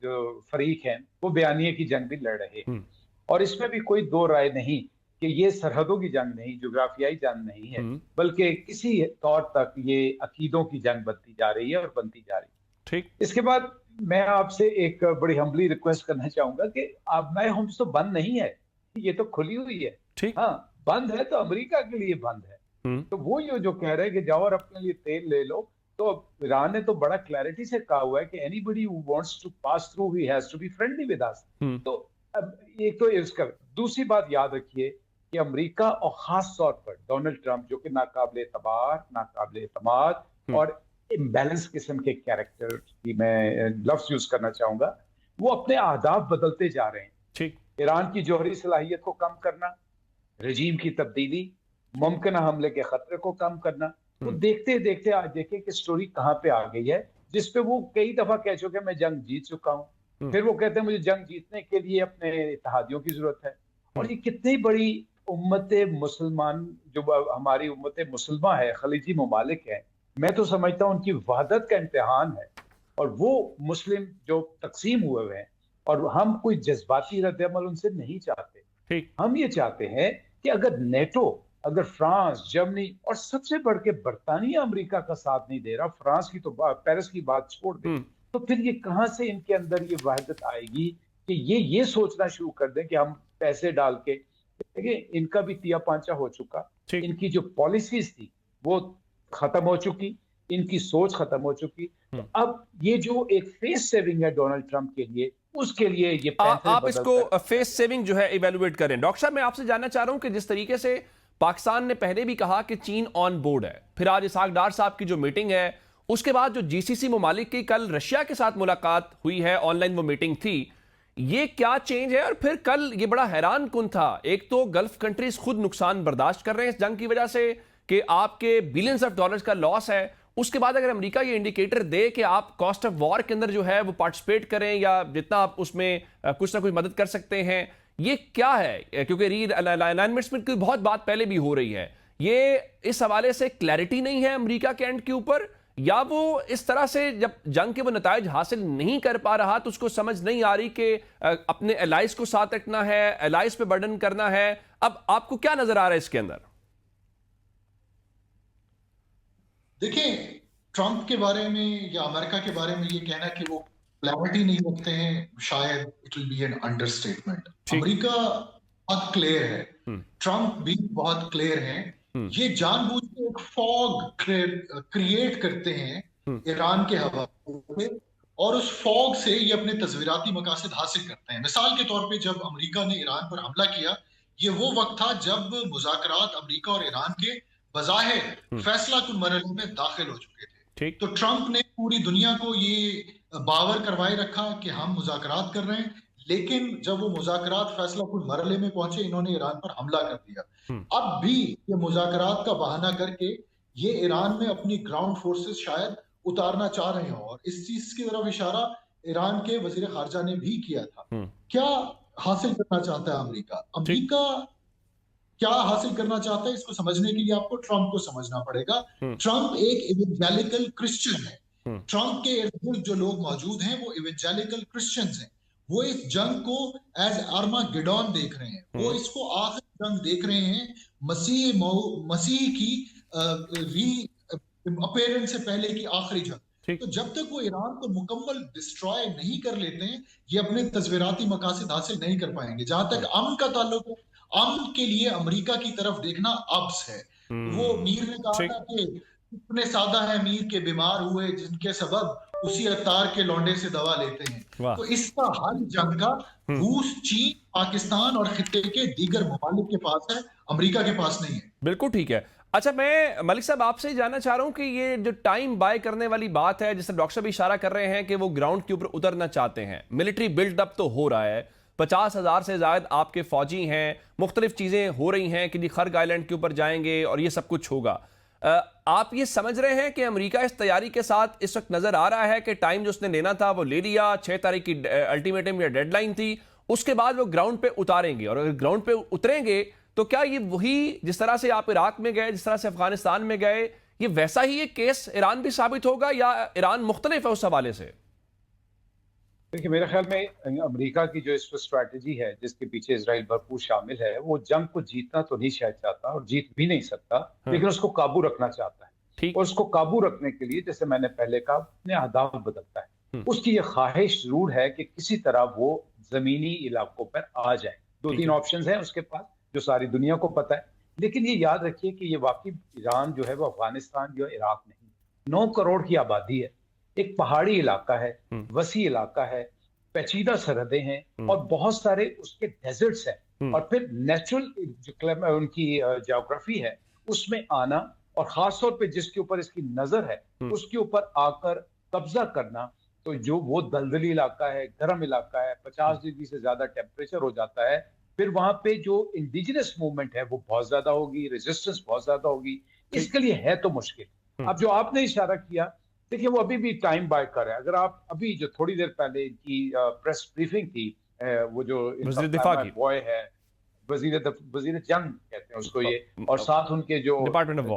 जो फरीक हैं वो बयानिए की जंग भी लड़ रहे हैं। और इसमें भी कोई दो राय नहीं कि ये सरहदों की जंग नहीं, जोग्राफियाई जंग नहीं है, बल्कि किसी तौर तक ये अकीदों की जंग बनती जा रही है और बनती जा रही है। ठीक। इसके बाद मैं आपसे एक बड़ी हम्बली रिक्वेस्ट करना चाहूंगा कि आबनाए हुर्मुज़ तो बंद नहीं है, ये तो खुली हुई है। ठीक। हाँ, बंद है तो अमेरिका के लिए बंद है। तो वो ये जो कह रहे हैं कि जाओ और अपने लिए तेल ले लो, तो ईरान ने तो बड़ा क्लैरिटी से कहा हुआ है कि anybody who wants to pass through he has to be friendly with us. तो अब एक तो इसका, दूसरी बात याद रखिए कि अमेरिका और खास तौर पर डोनाल्ड ट्रंप, जो कि नाकाबिले एतबार, नाकाबिले एतमाद और इम्बैलेंस किस्म के कैरेक्टर की मैं लफ्ज यूज करना चाहूंगा, वो अपने आदाब बदलते जा रहे हैं। ठीक। ईरान की जौहरी सलाहियत को कम करना, रजीम की तब्दीली, मुमकिन हमले के खतरे को कम करना। तो देखते देखते आज देखें कि स्टोरी कहाँ पे आ गई है, जिसपे वो कई दफा कह चुके मैं जंग जीत चुका हूँ, फिर वो कहते हैं मुझे जंग जीतने के लिए अपने इत्तेहादियों की जरूरत है। और ये कितनी बड़ी उम्मत मुसलमान, जो हमारी उम्मत मुसलमान है, खलीजी ममालिक है, मैं तो समझता हूं उनकी वहदत का इम्तिहान है, और वो मुस्लिम जो तकसीम हुए हुए हैं, और हम कोई जज्बाती रद्द-ए-अमल उनसे नहीं चाहते। ठीक। हम ये चाहते हैं कि अगर नेटो, अगर फ्रांस, जर्मनी और सबसे बढ़ के बरतानिया अमेरिका का साथ नहीं दे रहा, फ्रांस की तो पेरिस की बात छोड़ दे, तो फिर ये कहां से इनके अंदर ये वहदत आएगी कि ये सोचना शुरू कर दें कि हम पैसे डाल के, देखिए इनका भी तिया पांचा हो चुका, ठीक। इनकी जो पॉलिसीज थी वो खत्म हो चुकी, इनकी सोच खत्म हो चुकी। तो अब ये जो एक फेस सेविंग है डोनाल्ड ट्रंप के लिए, उसके लिए ये पैंतरे आप बदल इसको कर फेस सेविंग जो है इवेलुएट करें। डॉक्टर साहब, मैं आपसे जानना चाह रहा हूं कि जिस तरीके से पाकिस्तान ने पहले भी कहा कि चीन ऑन बोर्ड है, फिर आज इसहाक डार साहब की जो मीटिंग है, उसके बाद जो जीसीसी ममालिक की कल रशिया के साथ मुलाकात हुई है, ऑनलाइन वो मीटिंग थी, ये क्या चेंज है? और फिर कल ये बड़ा हैरान कुन था, एक तो गल्फ कंट्रीज खुद नुकसान बर्दाश्त कर रहे हैं इस जंग की वजह से कि आपके बिलियंस ऑफ डॉलर्स का लॉस है, उसके बाद अगर अमेरिका ये इंडिकेटर दे कि आप कॉस्ट ऑफ वॉर के अंदर जो है वो पार्टिसिपेट करें या जितना आप उसमें कुछ ना कुछ मदद कर सकते हैं, ये क्या है? क्योंकि री अलाइनमेंट की बहुत बात पहले भी हो रही है, ये इस हवाले से क्लैरिटी नहीं है अमेरिका के एंड के ऊपर, या वो इस तरह से जब जंग के वो नताइज हासिल नहीं कर पा रहा तो उसको समझ नहीं आ रही कि अपने एलाइज को साथ रखना है, एलाइज पे बर्डन करना है। अब आपको क्या नजर आ रहा है इसके अंदर? देखिए, ट्रंप के बारे में या अमेरिका के बारे में ये कहना कि वो क्लैरिटी नहीं रखते हैं, शायद it will be an understatement. America बहुत क्लियर है, ट्रंप भी बहुत क्लियर है। ये जानबूझ के एक फॉग क्रिएट करते हैं ईरान के हवाले पे, और उस फॉग से ये अपने तस्वीराती मकासद हासिल करते हैं। मिसाल के तौर पे जब अमेरिका ने ईरान पर हमला किया, ये वो वक्त था जब मुज़ाकरात अमेरिका और ईरान के बज़ाहिर फैसला कुन मरहले में दाखिल हो चुके थे। तो ट्रंप ने पूरी दुनिया को ये बावर करवाए रखा कि हम मुज़ाकरात कर रहे हैं, लेकिन जब वो मुज़ाकरात फैसला कुन मरहले में पहुंचे, इन्होंने ईरान पर हमला कर दिया। अब भी ये मुज़ाकरात का बहाना करके ये ईरान में अपनी ग्राउंड फोर्सेस शायद उतारना चाह रहे हो, और इस चीज की तरफ इशारा ईरान के वजीर खारजा ने भी किया था। क्या हासिल करना चाहता है अमेरिका? अमेरिका क्या हासिल करना चाहता है, इसको समझने के लिए आपको ट्रंप को समझना पड़ेगा। ट्रंप एक इवेंजेलिकल क्रिश्चियन है। ट्रंप के इर्द गिर्द जो लोग मौजूद हैं वो इवेंजेलिकल क्रिश्चियंस हैं। वो इस जंग को एज आर्मागेडोन देख रहे हैं, वो इसको आखिरी जंग देख रहे हैं, मसीह की री अपीयरेंस से पहले की आखिरी जंग। तो जब तक वो ईरान को मुकम्मल डिस्ट्रॉय नहीं कर लेते हैं, ये अपने तस्वीराती मकासद हासिल नहीं कर पाएंगे। जहां तक अमन का ताल्लुक है, अमन के लिए अमेरिका की तरफ देखना अब्स है। वो मीर ने कहा था कि इतने सादा है मीर के बीमार हुए जिनके सबब उसी अतार के लौंडे से दवा लेते हैं। तो इसका हल जंग का रूस, चीन, पाकिस्तान और खित्ते के दीगर ममालिक के पास है, अमेरिका के पास नहीं है। बिल्कुल ठीक है। अच्छा, मैं मलिक साहब आपसे ही जानना चाह रहा हूं कि ये जो टाइम बाय करने वाली बात है, जिससे डॉक्टर साहब इशारा कर रहे हैं कि वो ग्राउंड के ऊपर उतरना चाहते हैं, मिलिट्री बिल्डअप तो हो रहा है, 50,000 से ज्यादा आपके फौजी हैं, मुख्तलिफ चीजें हो रही हैं कि जी खर्ग आइलैंड के ऊपर जाएंगे और ये सब कुछ होगा। आप ये समझ रहे हैं कि अमेरिका इस तैयारी के साथ इस वक्त नजर आ रहा है कि टाइम जो उसने लेना था वो ले लिया, 6 तारीख की अल्टीमेटम या डेडलाइन थी, उसके बाद वो ग्राउंड पे उतारेंगे, और अगर ग्राउंड पे उतरेंगे तो क्या ये वही जिस तरह से आप इराक में गए, जिस तरह से अफगानिस्तान में गए, ये वैसा ही एक केस ईरान भी साबित होगा या ईरान मुख्तलिफ है उस हवाले से? देखिए, मेरे ख्याल में अमेरिका की जो इस स्ट्रैटेजी है जिसके पीछे इजराइल भरपूर शामिल है, वो जंग को जीतना तो नहीं शायद चाहता और जीत भी नहीं सकता, लेकिन उसको काबू रखना चाहता है। और उसको काबू रखने के लिए, जैसे मैंने पहले कहा, अपने अहदाफ बदलता है। उसकी ये ख्वाहिश जरूर है कि किसी तरह वो जमीनी इलाकों पर आ जाए। 2-3 ऑप्शंस हैं उसके पास जो सारी दुनिया को पता है, लेकिन ये याद रखिए कि ये वाकई ईरान जो है वो अफगानिस्तान जो इराक नहीं, 9 करोड़ की आबादी है, एक पहाड़ी इलाका है, वसी इलाका है, पेचीदा सरहदें हैं और बहुत सारे उसके डेजर्ट्स हैं, और फिर नेचुरल जो उनकी ज्योग्राफी है उसमें आना, और खासतौर पे जिसके ऊपर इसकी नजर है उसके ऊपर आकर कब्जा करना, तो जो वो दलदली इलाका है, गर्म इलाका है, 50 डिग्री से ज्यादा टेम्परेचर हो जाता है, फिर वहां पे जो इंडिजिनस मूवमेंट है वो बहुत ज्यादा होगी, रेजिस्टेंस बहुत ज्यादा होगी, इसके लिए है तो मुश्किल। अब जो आपने इशारा किया, देखिए वो अभी भी टाइम बाय कर है। अगर आप अभी जो थोड़ी देर पहले इनकी प्रेस ब्रीफिंग थी, वो जो बॉय है, वजीर जंग कहते हैं उसको ये, और साथ उनके जो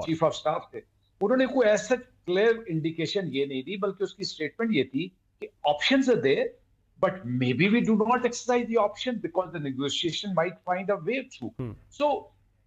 चीफ ऑफ स्टाफ थे, उन्होंने कोई ऐसा क्लियर इंडिकेशन ये नहीं दी, बल्कि उसकी स्टेटमेंट ये थी कि options are there, but maybe we do not exercise the option because the negotiation might find a way through. So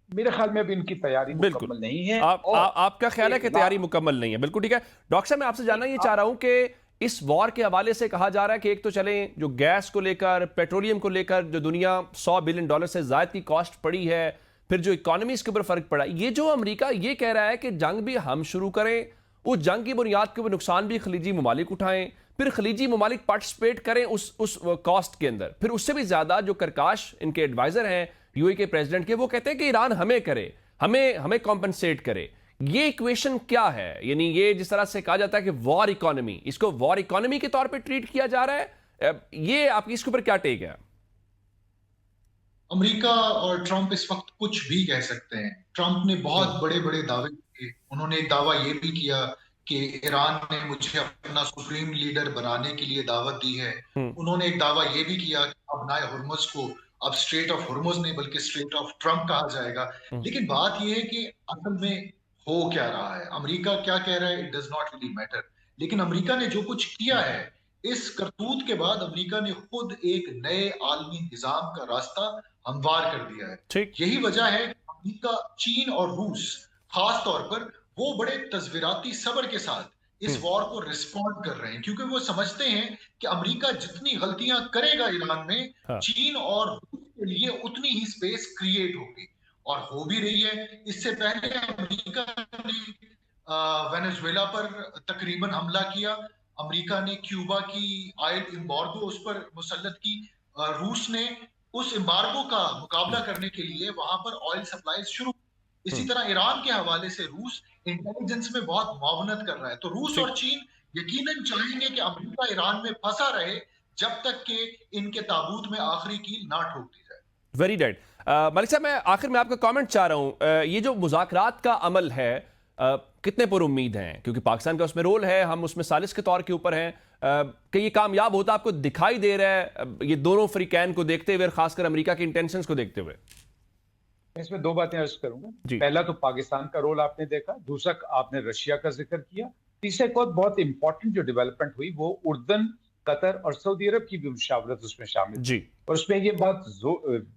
मेरे ख्याल में अभी उनकी तैयारी बिल्कुल। मुकम्मल नहीं है। आपका ख्याल है कि तैयारी मुकम्मल नहीं है। बिल्कुल ठीक है। डॉक्टर साहब, मैं आपसे जानना ये चाह रहा हूं कि इस वॉर के हवाले से कहा जा रहा है कि एक तो चले जो गैस को लेकर, पेट्रोलियम को लेकर जो दुनिया $100 बिलियन से ज्यादा की कॉस्ट पड़ी है, फिर जो इकोनॉमीज के ऊपर फर्क पड़ा, ये जो अमेरिका ये कह रहा है कि जंग भी हम शुरू करें, उस जंग की बुनियाद के ऊपर नुकसान भी खलीजी ममालिक उठाएं, फिर खलीजी ममालिक पार्टिसिपेट करें उस कॉस्ट के अंदर, फिर उससे भी ज्यादा जो करकाश इनके एडवाइजर हैं यूएई के प्रेसिडेंट के, वो कहते हैं कि ईरान हमें करे, हमें कॉम्पनसेट करे। ये इक्वेशन क्या है? यानी ये जिस तरह से कहा जाता है कि वॉर इकोनॉमी, इसको वॉर इकोनॉमी के तौर पे ट्रीट किया जा रहा है, ये आपकी इसके ऊपर क्या टेक है? अमेरिका और ट्रंप इस वक्त कुछ भी कह सकते हैं। ट्रंप ने बहुत बड़े बड़े दावे किए। उन्होंने एक दावा ये भी किया कि ईरान ने मुझे अपना सुप्रीम लीडर बनाने के लिए दावत दी है। उन्होंने एक दावा ये भी किया कि अब नाए हुर्मुज को अब स्ट्रेट ऑफ हुर्मुज नहीं बल्कि स्ट्रेट ऑफ ट्रंप कहा जाएगा। लेकिन बात यह है कि असल में हो क्या रहा है, अमेरिका क्या कह रहा है, it does not really matter. लेकिन अमेरिका ने जो कुछ किया है, इस करतूत के बाद अमेरिका ने खुद एक नए आलमी निजाम का रास्ता हमवार कर दिया है। यही वजह है कि अमेरिका, चीन और रूस खास तौर पर वो बड़े तस्वीराती सब्र के साथ इस वॉर को रिस्पॉन्ड कर रहे हैं, क्योंकि वो समझते हैं कि अमेरिका जितनी गलतियां करेगा ईरान में, चीन और रूस के लिए उतनी ही स्पेस क्रिएट होगी, और हो भी रही है। इससे पहले अमेरिका ने वेनेजुएला पर तकरीबन हमला किया, अमेरिका ने क्यूबा की ऑयल एम्बार्गो उस पर मुसल्लत की, रूस ने उस एम्बार्गो का मुकाबला करने के लिए वहां पर ऑयल सप्लाई शुरू। इसी तरह ईरान के हवाले से रूस इंटेलिजेंस में बहुत मुआवनत कर रहा है। तो रूस और चीन यकीनन चाहेंगे कि अमेरिका ईरान में फंसा रहे जब तक कि इनके ताबूत में आखिरी कील ना ठोक दी जाए। Very dead. मलिक साहब, मैं आखिर में आपका कमेंट चाह रहा हूं, ये जो मुज़ाकरात का अमल है, कितने पर उम्मीद हैं? क्योंकि पाकिस्तान का उसमें रोल है, हम उसमें सालिस के तौर के ऊपर हैं, कि ये कामयाब होता आपको दिखाई दे रहा है ये दोनों फ्रीकैन को देखते हुए, खासकर अमेरिका के इंटेंशंस को देखते हुए? इसमें दो बातें अर्ज करूंगा। पहला तो पाकिस्तान का रोल आपने देखा, दूसरा आपने रशिया का जिक्र किया, तीसरा एक बहुत इंपॉर्टेंट जो डेवलपमेंट हुई वो उर्दन, कतर और सऊदी अरब की भी मुशावरत उसमें शामिल जी। और उसमें ये बात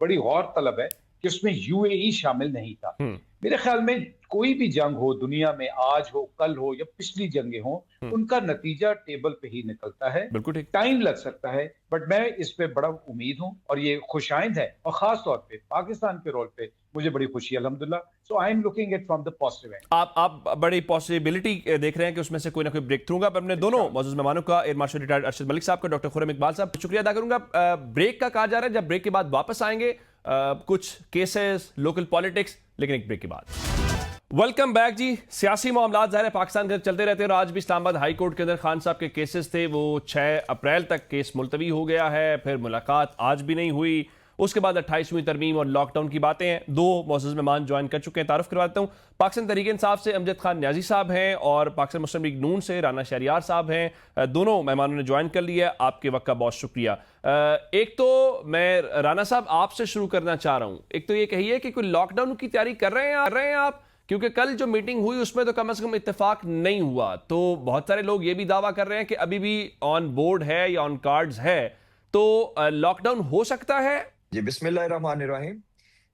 बड़ी गौर तलब है कि उसमें यूएई शामिल नहीं था। मेरे ख्याल में कोई भी जंग हो दुनिया में, आज हो, कल हो या पिछली जंगें हो, उनका नतीजा टेबल पे ही निकलता है। बिल्कुल ठीक। टाइम लग सकता है, बट मैं इस पे बड़ा उम्मीद हूं और ये खुशाइंद है, और खास तौर पे पाकिस्तान के रोल पे मुझे बड़ी खुशी है, अल्हम्दुलिल्लाह। So I am looking at from the positive end. आप बड़ी पॉसिबिलिटी देख रहे हैं कि उसमें से कोई ना कोई ब्रेक थ्रू होगा। पर अपने दोनों मौजूद मेहमानों का, air marshal retired Arshad Malik साहब का, डॉक्टर खुर्रम इकबाल साहब, शुक्रिया अदा करूंगा। ब्रेक का कहा जा रहा है, जब ब्रेक के बाद वापस आएंगे, कुछ केसेस, लोकल पॉलिटिक्स, लेकिन एक ब्रेक के बाद। वेलकम बैक जी। सियासी मामला ज़ाहिर है पाकिस्तान के चलते रहते हैं, और आज भी इस्लामाबाद हाई कोर्ट के अंदर खान साहब के केसेस थे, वो 6 अप्रैल तक केस मुलतवी हो गया है, फिर मुलाकात आज भी नहीं हुई। उसके बाद 28वीं तरमीम और लॉकडाउन की बातें हैं। दो मौजूद मेहमान ज्वाइन कर चुके हैं, तारुफ करवा देता हूँ। पाकिस्तान तहरीक इंसाफ से अमजद खान न्याजी साहब हैं, और पाकिस्तान मुस्लिम लीग नून से राना शहरियार साहब हैं। दोनों मेहमानों ने ज्वाइन कर लिया, आपके वक्त का बहुत शुक्रिया। एक तो मैं राना साहब आपसे शुरू करना चाह रहा हूँ, एक तो ये कहिए कि कोई लॉकडाउन की तैयारी कर रहे हैं आप? क्योंकि कल जो मीटिंग हुई उसमें तो कम से कम इत्तेफाक नहीं हुआ, तो बहुत सारे लोग ये भी दावा कर रहे हैं कि अभी भी ऑन बोर्ड है या ऑन कार्ड्स है, तो लॉकडाउन हो सकता है? जी, बिस्मिल्लाहिर्रहमानिर्रहीम।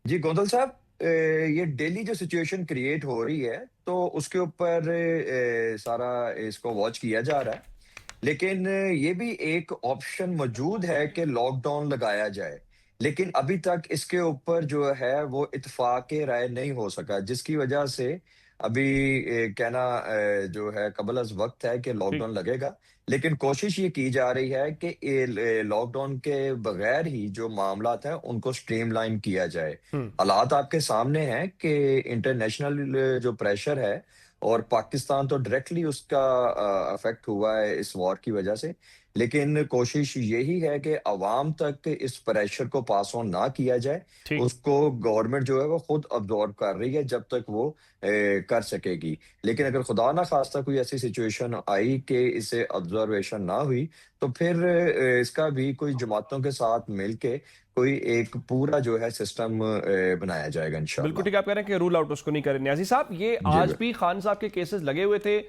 जी गोंदल साहब, ये डेली जो सिचुएशन क्रिएट हो रही है, तो उसके ऊपर सारा इसको वॉच किया जा रहा है, लेकिन ये भी एक ऑप्शन मौजूद है कि लॉकडाउन लगाया जाए, लेकिन अभी तक इसके ऊपर जो है वो इत्तेफाक राय नहीं हो सका, जिसकी वजह से अभी कहना जो है कबल अज वक्त है कि लॉकडाउन लगेगा। लेकिन कोशिश ये की जा रही है कि लॉकडाउन के बगैर ही जो मामलात हैं उनको स्ट्रीमलाइन किया जाए। हालात आपके सामने हैं कि इंटरनेशनल जो प्रेशर है, और पाकिस्तान तो डायरेक्टली उसका अफेक्ट हुआ है इस वॉर की वजह से, लेकिन कोशिश यही है कि अवाम तक इस प्रेशर को पास ऑन ना किया जाए। ठीक। उसको गवर्नमेंट जो है वो खुद अब्जॉर्ब कर रही है जब तक वो कर सकेगी। लेकिन अगर खुदा ना खास्ता कोई ऐसी सिचुएशन आई कि इसे ऑब्जर्वेशन ना हुई, तो फिर इसका भी कोई जमातों के साथ मिलके कोई एक पूरा जो है सिस्टम बनाया जाएगा बिल्कुल इंशाल्लाह। ठीक, आप कह रहे हैं कि रूल आउट उसको नहीं करें। न्याजी साहब, ये जी आज भी खान साहब के केसेस लगे हुए थे,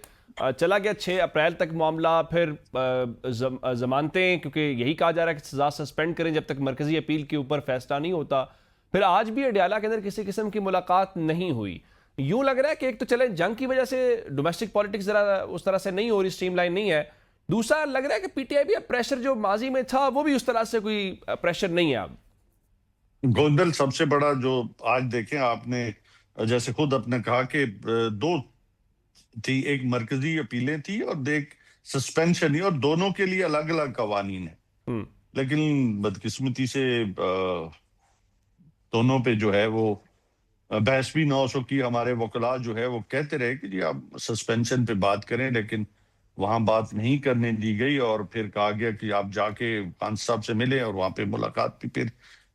चला गया 6 अप्रैल तक मामला, फिर जमानतें, क्योंकि यही कहा जा रहा है कि सजा सस्पेंड करें जब तक मरकजी अपील के ऊपर फैसला नहीं होता। फिर आज भी अडयाला के अंदर किसी किस्म की मुलाकात नहीं हुई। यूं लग रहा है कि एक तो चले जंग की वजह से डोमेस्टिक पॉलिटिक्स जरा उस तरह से नहीं हो रही, स्ट्रीमलाइन नहीं है। दूसरा लग रहा है कि पीटीआई भी अब प्रेशर जो माजी में था वो भी उस तरह से कोई प्रेशर नहीं है अब। गोंदल सबसे बड़ा जो आज देखें आपने, जैसे खुद आपने कहा कि दो थी, एक मरकजी अपीलें थी और एक सस्पेंशन ही, और दोनों के लिए अलग अलग कवानीन है। लेकिन बदकिस्मती से दोनों पे जो है वो बहस भी 900 की। हमारे वकला जो है वो कहते रहे कि जी आप सस्पेंशन पे बात करें, लेकिन वहां बात नहीं करने दी गई और फिर कहा गया कि आप जाके खान साहब से मिले, और वहां पे मुलाकात भी फिर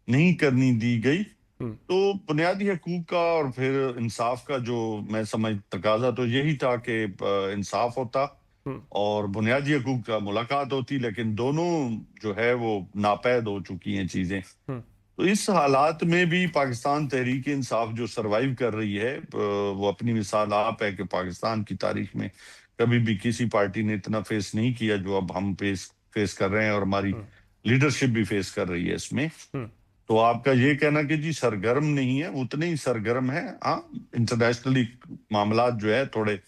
नहीं करनी दी गई। तो बुनियादी हकूक का और फिर इंसाफ का जो मैं समझ तकाजा तो यही था कि इंसाफ होता और बुनियादी हकूक का मुलाकात होती, लेकिन दोनों जो है वो नापैद हो चुकी हैं चीजें। तो इस हालात में भी पाकिस्तान तहरीक इंसाफ जो सरवाइव कर रही है, वो अपनी मिसाल आप है कि पाकिस्तान की तारीख में कभी भी किसी पार्टी ने इतना फेस नहीं किया जो अब हम फेस कर रहे हैं, और हमारी लीडरशिप भी फेस कर रही है इसमें। तो आपका ये कहना कि जी सरगर्म नहीं है, उतने ही सरगर्म है। हाँ, इंटरनेशनली मामला जो है थोड़े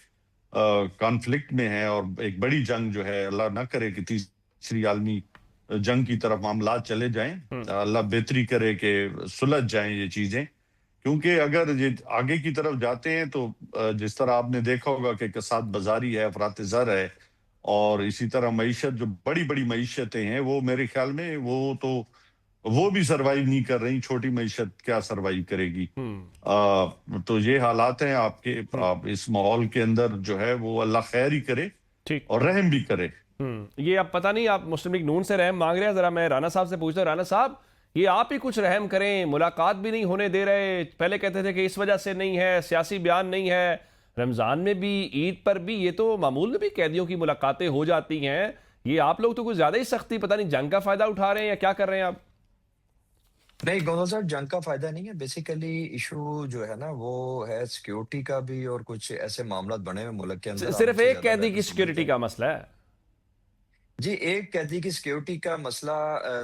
कॉन्फ्लिक्ट में है, और एक बड़ी जंग जो है, अल्लाह ना करे कि तीसरी आलमी जंग की तरफ मामला चले जाएं, अल्लाह बेहतरी करे कि सुलझ जाएं ये चीजें। क्योंकि अगर ये आगे की तरफ जाते हैं तो जिस तरह आपने देखा होगा कि कसाद बाजारी है, अफरात ज़र है, और इसी तरह मईशत जो बड़ी बड़ी मईशतें हैं वो मेरे ख्याल में वो भी सरवाइव नहीं कर रही। छोटी मईशत क्या सरवाइव करेगी? तो ये हालात हैं आपके। आप इस माहौल के अंदर जो है वो अल्लाह खैर ही करे ठीक। और रहम भी करे। ये अब पता नहीं, आप मुस्लिम लीग नून से रहम मांग रहे हैं, जरा मैं राना साहब से पूछता हूँ। राना साहब, ये आप ही कुछ रहम करें, मुलाकात भी नहीं होने दे रहे। पहले कहते थे कि इस वजह से नहीं है, सियासी बयान नहीं है, रमजान में भी, ईद पर भी, ये तो मामूल में भी कैदियों की मुलाकातें हो जाती हैं। ये आप लोग तो कुछ ज्यादा ही सख्ती, पता नहीं जंग का फायदा उठा रहे हैं या क्या कर रहे हैं आप? नहीं गोंदल साहब, जंग का फायदा नहीं है। बेसिकली इशू जो है ना वो है सिक्योरिटी का भी, और कुछ ऐसे मामला बने हुए मुल्क के अंदर। सिर्फ एक कैदी की सिक्योरिटी का मसला है? जी, एक कैदी की सिक्योरिटी का मसला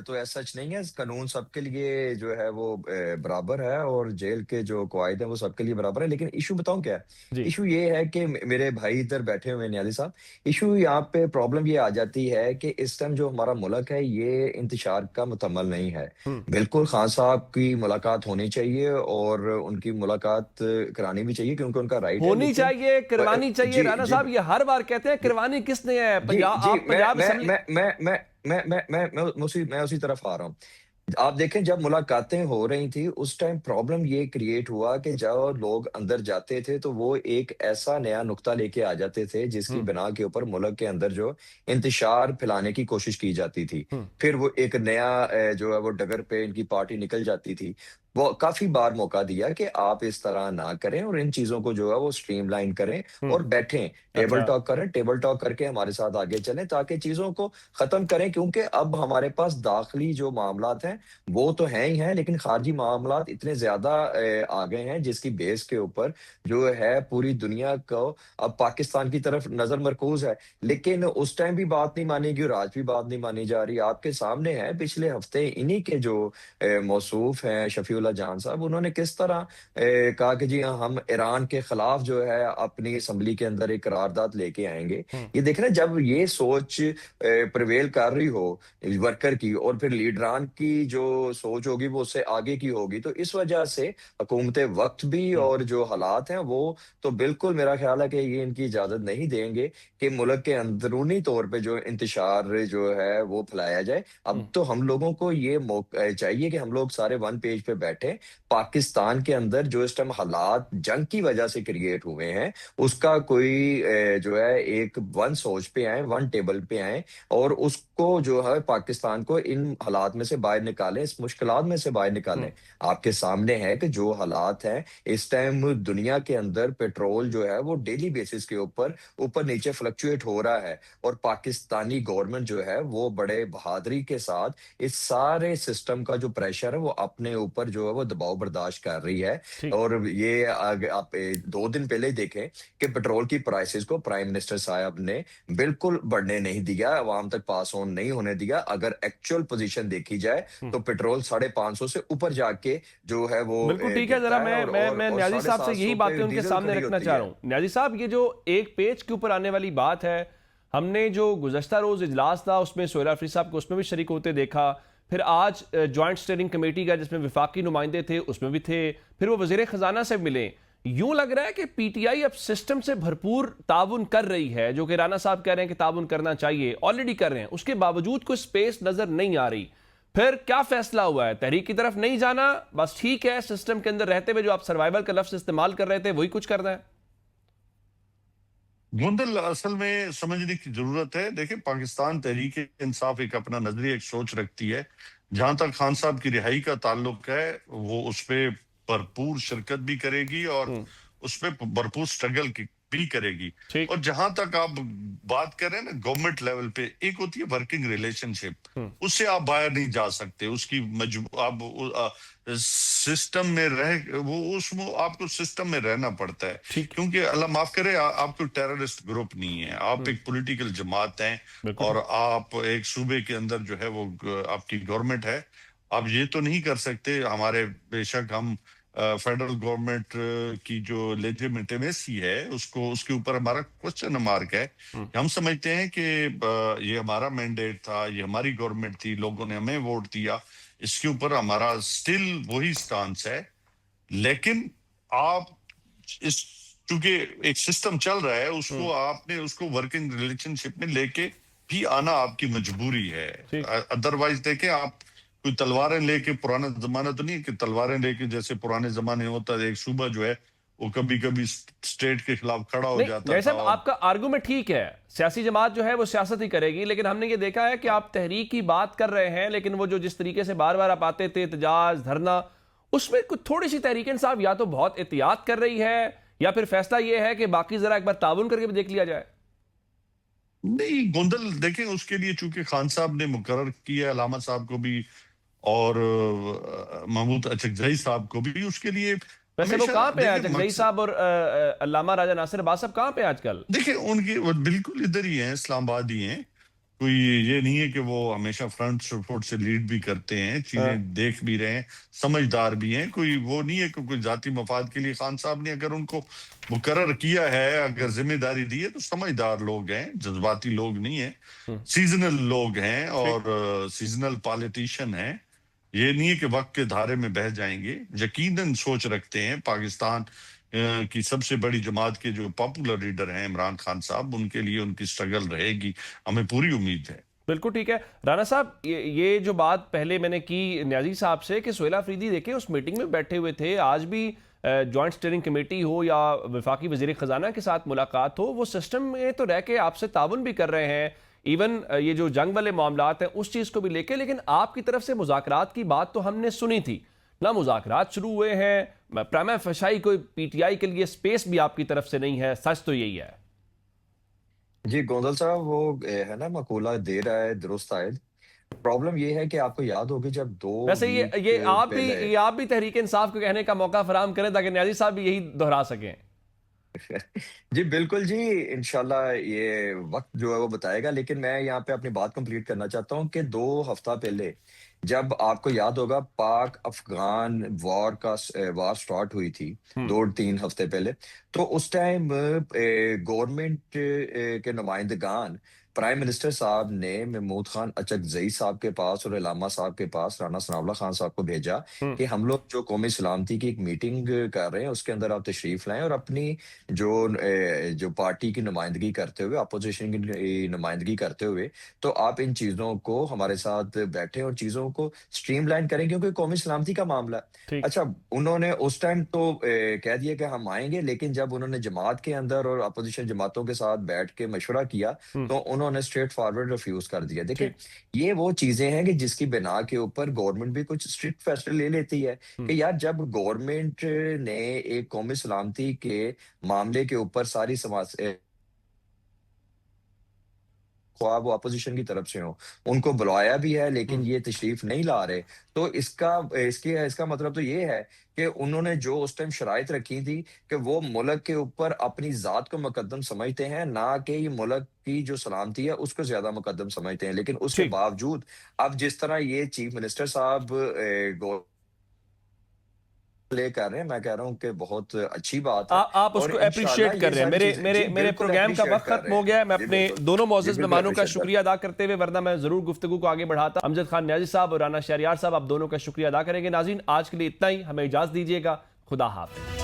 तो ऐसा सच नहीं है। कानून सबके लिए जो है वो बराबर है, और जेल के जो कवायद है वो सबके लिए बराबर है। लेकिन इशू बताऊं क्या है? इशू ये है कि मेरे भाई इधर बैठे हुए न्याजी साहब, इशू यहाँ पे प्रॉब्लम ये आ जाती है कि इस टाइम जो हमारा मुल्क है ये इंतशार का मुतमल नहीं है। बिल्कुल खान साहब की मुलाकात होनी चाहिए, और उनकी मुलाकात करानी भी चाहिए क्योंकि उनका राइट है। होनी चाहिए, करवानी चाहिए। राना साहब, ये हर बार कहते हैं, करवानी किसने है? पंजाब मैं उसी तरफ आ रहा हूँ। आप देखें, जब मुलाकातें हो रही थी उस टाइम प्रॉब्लम ये क्रिएट हुआ कि जब लोग अंदर जाते थे तो वो एक ऐसा नया नुक्ता लेके आ जाते थे जिसकी बिना के ऊपर मुल्क के अंदर जो इंतशार फैलाने की कोशिश की जाती थी। फिर वो एक नया जो है वो डगर पे इनकी पार्टी निकल जाती थी। वो काफी बार मौका दिया कि आप इस तरह ना करें और इन चीजों को जो है वो स्ट्रीमलाइन करें और बैठें, टेबल टॉक करें, टेबल टॉक करके हमारे साथ आगे चलें ताकि चीजों को खत्म करें। क्योंकि अब हमारे पास दाखिली जो मामलात हैं वो तो हैं ही हैं, लेकिन खारजी मामलात इतने ज्यादा आ गए हैं जिसकी बेस के ऊपर जो है पूरी दुनिया को अब पाकिस्तान की तरफ नजर मरकूज है। लेकिन उस टाइम भी बात नहीं मानी गई और आज भी बात नहीं मानी जा रही। आपके सामने है पिछले हफ्ते इन्हीं के जो मौसूफ हैं शफीउल्लाह जान साहब, उन्होंने किस तरह कहा कि जी हाँ, हम ईरान के खिलाफ जो है अपनी असम्बली के अंदर एक करारदाद लेके आएंगे। ये देखना, जब ये सोच प्रिवेल कर रही हो वर्कर की और फिर लीडरान की जो सोच होगी वो उससे आगे की होगी, तो इस वजह से हुकूमत वक्त भी और जो हालात हैं वो तो बिल्कुल मेरा ख्याल है कि ये इनकी इजाजत नहीं देंगे कि मुल्क के अंदरूनी तौर पे जो इंतशार जो है वो फैलाया जाए। अब तो हम लोगों को ये चाहिए कि हम लोग सारे वन पेज पे बैठ बैठे, पाकिस्तान के अंदर जो इस टाइम हालात जंग की वजह से क्रिएट हुए हैं, उसका कोई जो है एक वन सोच पे आए, वन टेबल पे आए और उसको जो है पाकिस्तान को इन हालात में से बाहर निकालें, इस मुश्किलात में से बाहर निकालें। आपके सामने है कि जो हालात हैं इस टाइम दुनिया के अंदर, पेट्रोल जो है वो डेली बेसिस के ऊपर ऊपर नीचे फ्लक्चुएट हो रहा है और पाकिस्तानी गवर्नमेंट जो है वो बड़े बहादुरी के साथ इस सारे सिस्टम का जो प्रेशर है वो अपने ऊपर जो है वो दबाव बर्दाश्त कर रही है। ठीक। और ये आप 2 दिन पहले देखें कि पेट्रोल की प्राइसेस को प्राइम मिनिस्टर साहब ने बिल्कुल बढ़ने नहीं दिया, अवाम तक पास ऑन नहीं होने दिया। अगर एक्चुअल पोजीशन देखी जाए तो पेट्रोल 550 से ऊपर जाके जो है वो बिल्कुल ठीक है। गिरता जरा है मैं और न्याजी साहब से 750 यही पे बातें उनके डीजल सामने खड़ी रखना होती चाह है। रहा हूं। न्याजी साहब, ये जो एक पेज के ऊपर आने वाली बात है, हमने जो गुज़श्ता रोज इजलास था उसमें सोहेल आफरीदी साहब को उसमें भी शरीक होते देखा, फिर आज जॉइंट स्टीयरिंग कमेटी का जिसमें विफाकी नुमाइंदे थे उसमें भी थे, फिर वो वजीर खजाना से मिले। यूं लग रहा है कि पीटीआई अब सिस्टम से भरपूर ताउन कर रही है, जो कि राना साहब कह रहे हैं कि ताउन करना चाहिए, ऑलरेडी कर रहे हैं, उसके बावजूद कोई स्पेस नजर नहीं आ रही। फिर क्या फैसला हुआ है? तहरीक की तरफ नहीं जाना, बस ठीक है सिस्टम के अंदर रहते हुए जो आप सर्वाइवल का लफ्ज इस्तेमाल कर रहे थे वही कुछ करना है? गोंदल असल में समझने की जरूरत है। देखिए, पाकिस्तान तहरीक इंसाफ एक अपना नजरिया, एक सोच रखती है। जहां तक खान साहब की रिहाई का ताल्लुक है, वो उस पे भरपूर शिरकत भी करेगी और उस पे भरपूर स्ट्रगल भी करेगी। ठीक। और जहां तक आप बात कर रहे हैं ना गवर्नमेंट लेवल पे, एक होती है वर्किंग रिलेशनशिप, उससे आप बाहर नहीं जा सकते। उसकी आप सिस्टम में रह वो उसमें आपको सिस्टम में रहना पड़ता है, ठीक। क्योंकि अल्लाह माफ करे आप कोई टेररिस्ट ग्रुप नहीं है, आप एक पॉलिटिकल जमात हैं बिल्कुल। और आप एक सूबे के अंदर जो है वो आपकी गवर्नमेंट है। आप ये तो नहीं कर सकते, हमारे बेशक हम फेडरल गवर्नमेंट की जो लेजिटिमेसी है उसको, उसके ऊपर हमारा क्वेश्चन मार्क है। हम समझते हैं कि ये हमारा मैंडेट था, ये हमारी गवर्नमेंट थी, लोगों ने हमें वोट दिया, इसके ऊपर हमारा स्टिल वही स्टांस है। लेकिन आप इस चूंकि एक सिस्टम चल रहा है, उसको आपने उसको वर्किंग रिलेशनशिप में लेके भी आना आपकी मजबूरी है। ठीक। अदरवाइज देखें, आप कोई तलवारें लेके, पुराना जमाना तो नहीं है कि तलवारें लेके जैसे पुराने जमाने होता है, एक सूबा जो है वो कभी कभी स्टेट के खिलाफ खड़ा हो नहीं, जाता न्याजी था। साहब आपका आर्गुमेंट ठीक है, सियासी जमात जो है वो सियासत ही करेगी, लेकिन हमने ये देखा है कि आप तहरीक की बात कर रहे हैं, लेकिन वो जो जिस तरीके से बार बार आप आते थे, एहतजाज, धरना, उसमें कुछ थोड़ी सी तहरीक इंसाफ या तो बहुत एहतियात कर रही है या फिर फैसला ये है कि बाकी जरा एक बार ताउन करके भी देख लिया जाए। नहीं गोंदल, देखें उसके लिए चूंकि खान साहब ने मुकर्रर किया, अलामा साहब को भी और महमूद अचकजई साहब को भी, उसके लिए वैसे वो हमेशा कहां पे है देखिए अचकजई साहब और अल्लामा राजा नासिर अब्बास साहब कहां पे हैं आजकल? देखिए उनकी वो बिल्कुल इधर ही हैं, इस्लामाबाद ही हैं। कोई ये नहीं है कि वो हमेशा फ्रंट सपोर्ट से लीड भी करते हैं, चीजें देख भी रहे हैं, समझदार भी हैं। कोई वो नहीं है कि कोई जाती मफाद के लिए खान साहब ने अगर उनको मुकर्रर किया है, अगर जिम्मेदारी दी है, तो समझदार लोग हैं, जज्बाती लोग नहीं है, सीजनल लोग हैं और सीजनल पॉलिटिशियन हैं। ये नहीं है कि वक्त के धारे में बह जाएंगे, यकीनन सोच रखते हैं। पाकिस्तान की सबसे बड़ी जमात के जो पॉपुलर लीडर हैं इमरान खान साहब, उनके लिए उनकी स्ट्रगल रहेगी, हमें पूरी उम्मीद है। बिल्कुल ठीक है। राना साहब, ये जो बात पहले मैंने की न्याजी साहब से कि सोहेल आफरीदी देखे उस मीटिंग में बैठे हुए थे, आज भी जॉइंट स्टीयरिंग कमेटी हो या वफाकी वजीर खजाना के साथ मुलाकात हो, वो सिस्टम में तो रह के आपसे ताउन भी कर रहे हैं, इवन ये जो जंग वाले मामलात हैं उस चीज़ को भी लेके। लेकिन आपकी तरफ से मुज़ाकरात की बात तो हमने सुनी थी ना, मुज़ाकरात शुरू हुए हैं, प्राइमा फशाई कोई पीटीआई के लिए स्पेस भी आपकी तरफ से नहीं है, सच तो यही है। जी गोंदल साहब, वो है ना मकूला देर आए दुरुस्त आयद। प्रॉब्लम ये है कि आपको याद होगी जब 2 वैसे वीक ये पहले आप भी तहरीक इंसाफ को कहने का मौका फराहम करें ताकि न्याजी साहब भी यही दोहरा सकें। जी बिल्कुल जी, इंशाल्लाह ये वक्त जो है वो बताएगा। लेकिन मैं यहाँ पे अपनी बात कंप्लीट करना चाहता हूँ कि 2 हफ्ता पहले जब आपको याद होगा पाक अफगान वार स्टार्ट हुई थी 2-3 हफ्ते पहले, तो उस टाइम गवर्नमेंट के नुमाइंदगान प्राइम मिनिस्टर साहब ने महमूद खान अचकजई साहब के पास और इलामा साहब के पास राना सनाउल्ला खान साहब को भेजा कि हम लोग जो कौमी सलामती की एक मीटिंग कर रहे हैं उसके अंदर आप तशरीफ लाएं और अपनी जो पार्टी की नुमाइंदगी करते हुए, अपोजिशन की नुमाइंदगी करते हुए, तो आप इन चीजों को हमारे साथ बैठे और चीजों को स्ट्रीमलाइन करें क्योंकि कौमी सलामती का मामला है। ठीक। अच्छा, उन्होंने उस टाइम तो कह दिया कि हम आएंगे, लेकिन जब उन्होंने जमात के अंदर और अपोजिशन जमातों के साथ बैठ के मशवरा किया तो उन्होंने स्ट्रेट फॉरवर्ड रिफ्यूज कर दिया। देखिए, ये वो चीजें हैं कि जिसकी बिना के ऊपर गवर्नमेंट भी कुछ स्ट्रिक्ट फैसले ले लेती है कि यार जब गवर्नमेंट ने एक कौमी सलामती के मामले के ऊपर सारी समाज ख्वाह वो अपोजिशन की तरफ से हो, उनको बुलाया भी है लेकिन ये तशरीफ नहीं ला रहे, तो इसका मतलब तो ये है कि उन्होंने जो उस टाइम शराइत रखी थी कि वो मुल्क के ऊपर अपनी जात को मुकद्दम समझते हैं, ना कि ये मुल्क की जो सलामती है उसको ज्यादा मुकद्दम समझते हैं। लेकिन उसके ठीक। बावजूद अब जिस तरह ये चीफ मिनिस्टर साहब प्ले कर रहे हैं, मैं कह रहा हूँ कि बहुत अच्छी बात है आप और उसको इंशाल्लाह अप्रिशिएट ये कर रहे हैं। सारी मेरे चीजें मेरे जी मेरे बिल्कुल प्रोग्राम का अप्रिशिएट वक्त कर खत्म रहे हो गया है। मैं हैं। जी अपने बिल्कुल, दोनों जी मोअज़्ज़ज़ बिल्कुल मेहमानों का अप्रिशिएट शुक्रिया अदा करते हुए, वरना मैं जरूर गुफ्तगू को आगे बढ़ाता। अमजद खान न्याजी साहब और राना शहरियार साहब, आप दोनों का शुक्रिया अदा करेंगे। नाज़रीन, आज के लिए इतना ही, हमें इजाजत दीजिएगा। खुदा हाफ़िज़।